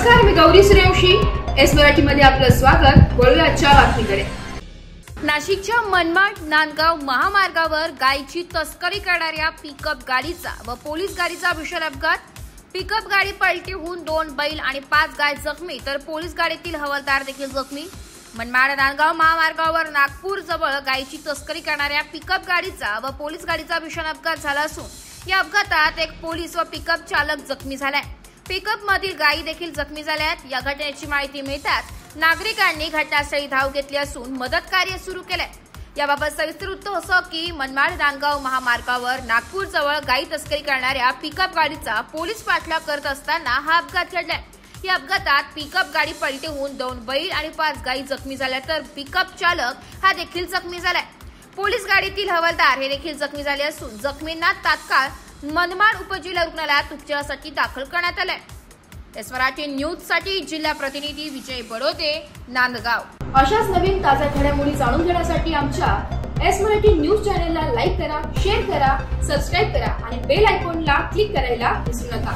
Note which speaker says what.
Speaker 1: नमस्कार, मी गौरी सूर्यवंशी. एस मराठी मध्ये आपलं स्वागत. वळूया आजच्या बातमीकडे. नाशिकच्या मनमाड नांदगाव महामार्गावर गायीची तस्करी करणाऱ्या पिकअप गाडीचा व पोलीस गाडीचा भीषण अपघात. पिकअप गाडी पलटी होऊन 2 बैल आणि 5 गाय जखमी, तर पोलीस गाडीतील हवालदार देखील जखमी. मनमाड नांदगाव महामार्गावर नागपूर जवळ गायीची तस्करी करणाऱ्या पिकअप गाडीचा व पोलीस गाडीचा भीषण अपघात झाला असून या अपघातात एक पोलीस व पिकअप चालक जखमी झालाय. पिकअप मधील गायी देखील जखमी झाल्या आहेत. या घटनेची माहिती मिळताच नागरिकांनी घटनास्थळी धाव घेतली असून मदत कार्य सुरू केलंय. याबाबत सविस्तर वृत्त असं की मनमाड नांदगाव महामार्गावर नागपूर जवळ गायी तस्करी करणाऱ्या पिकअप गाडीचा पोलीस पाठलाग करत असताना हा अपघात घडलाय. या अपघातात पिकअप गाडी पलटी होऊन 2 बैल आणि 5 गायी जखमी झाल्या, तर पिकअप चालक हा देखील जखमी झालाय. पोलीस गाडीतील हवालदार हे देखील जखमी झाले असून जखमींना तात्काळ मनमाड उपजिल्हा रुग्णालयात उपचारासाठी दाखल करण्यात आले. एस मराठी न्यूज साठी जिल्हा प्रतिनिधी विजय बडोदे, नांदगाव. अशाच नवीन ताज्या घडामोडी जाणून घेण्यासाठी आमच्या एस मराठी न्यूज चॅनलला लाईक करा, शेअर करा, सबस्क्राईब करा आणि बेल आयकॉनला क्लिक करायला विसरू नका.